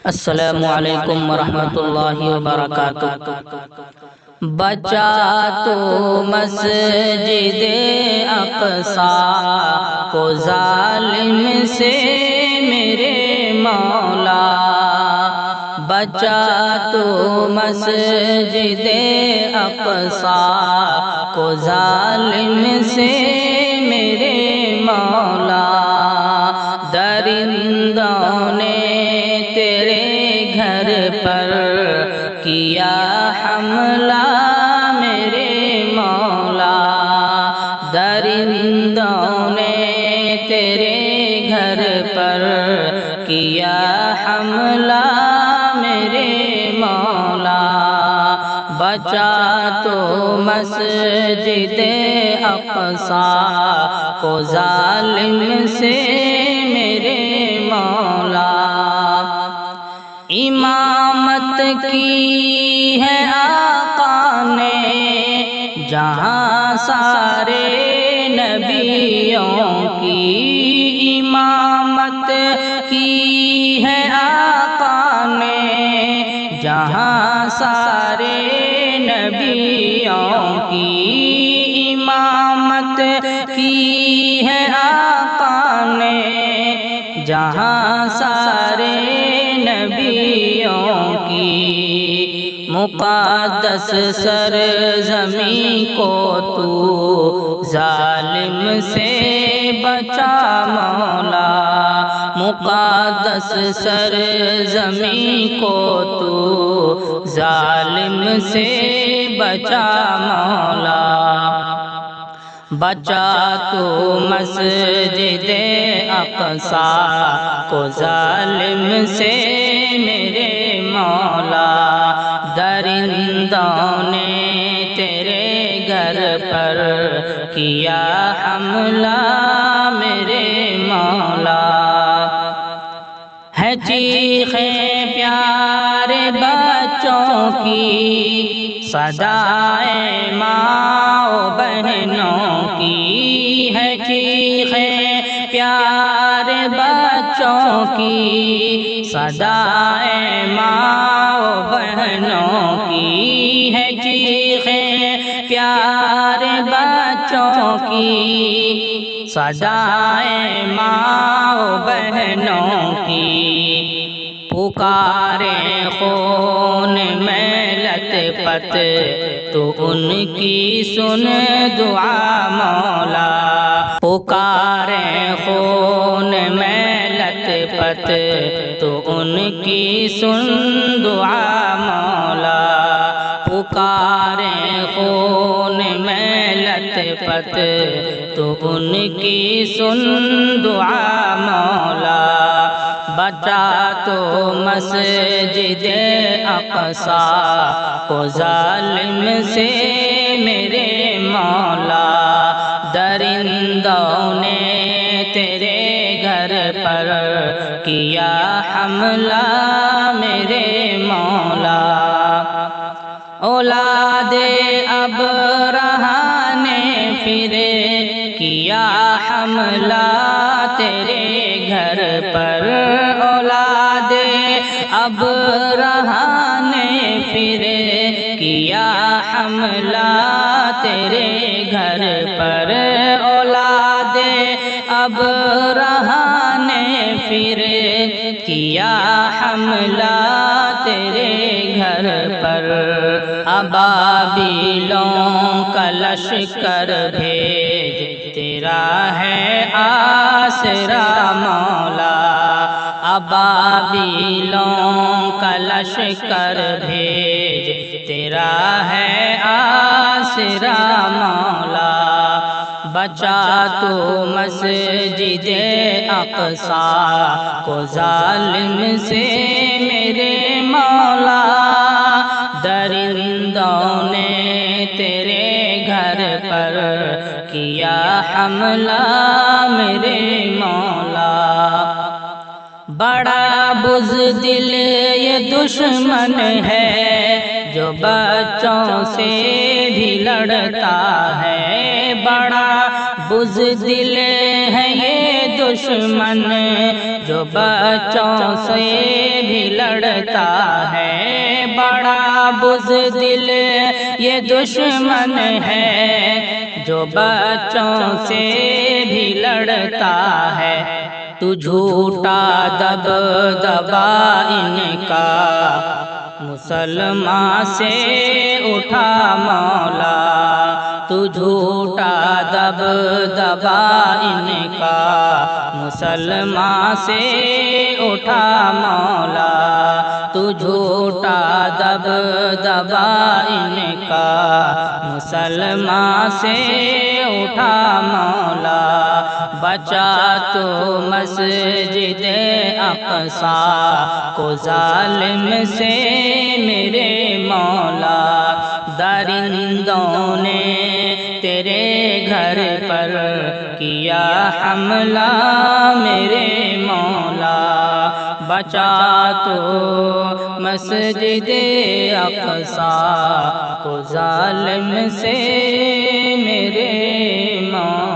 السلام علیکم ورحمۃ اللہ وبرکاتہ۔ بچا تو مسجد اقصی کو ظالم سے میرے مولا، بچا تو مسجد اقصی کو ظالم سے میرے مولا۔ درندوں نے تیرے گھر پر کیا حملہ میرے مولا، درندوں نے تیرے گھر پر کیا حملہ میرے مولا، بچا تو مسجد اقصی کو ظالم سے میرے مولا۔ امامت کی ہے آقا نے جہاں سارے نبیوں کی، امامت کی ہے آقا نے جہاں سارے نبیوں کی، امامت کی ہے آقا نے جہاں سارے نبیوں کی، مقدس سرزمین کو تو ظالم سے بچا مولا، مقدس سرزمین کو تو ظالم سے بچا مولا، بچا تو مسجد اقصی کو ظالم سے میرے مولا، درندوں نے تیرے گھر پر کیا حملہ میرے مولا۔ ہے چیخیں پیارے بچوں کی، صدائے ماں و بہنوں کی، ہے چیخیں پیارے بچوں کی، صدائے ماں و بہنوں کی، ہے چیخیں پیارے بچوں کی، صدائے ماں و بہنوں کی، پکارے خون میں لت پت تو ان کی سن دعا مولا، پکارے خون میں لت پت تو ان کی سن دعا مولا، پکارے خون میں لت پت تو ان کی سن دعا مولا، بچا تو مسجد اقصی کو ظالم سے میرے مولا، درندوں نے تیرے گھر پر کیا حملہ میرے مولا، اولاد ابرہہ نے پھر کیا حملہ تیرے گھر پر، اولاد ابرہہ نے پھر کیا حملہ تیرے گھر پر، اولاد ابرہہ نے پھر کیا حملہ تیرے گھر پر، ابابیلوں کا لشکر بھیج تیرا ہے آسرا مولا، ابابیلوں کا لشکر بھیج تیرا ہے آسرا مولا، بچا تو مسجد اقصی کو ظالم سے میرے مولا، درندوں نے تیرے گھر پر کیا حملہ میرے مولا، بڑا بزدل یہ دشمن ہے جو بچوں سے بھی لڑتا ہے، بڑا بزدل ہے یہ دشمن جو بچوں سے بھی لڑتا ہے، بڑا بزدل یہ دشمن ہے جو بچوں سے بھی لڑتا ہے۔ تو جھوٹا دبدبا ان کا مسلمان سے اٹھا مولا، تو جھوٹا دبدبا ان کا مسلمان سے اٹھا مولا، تو جھوٹا دبدبا ان کا مسلمان سے اٹھا مولا۔ بچا تو مسجد اقصی کو ظالم سے میرے مولا، درندوں نے تیرے گھر پر کیا حملہ میرے مولا، بچا تو مسجد اقصی کو ظالم سے میرے مولا۔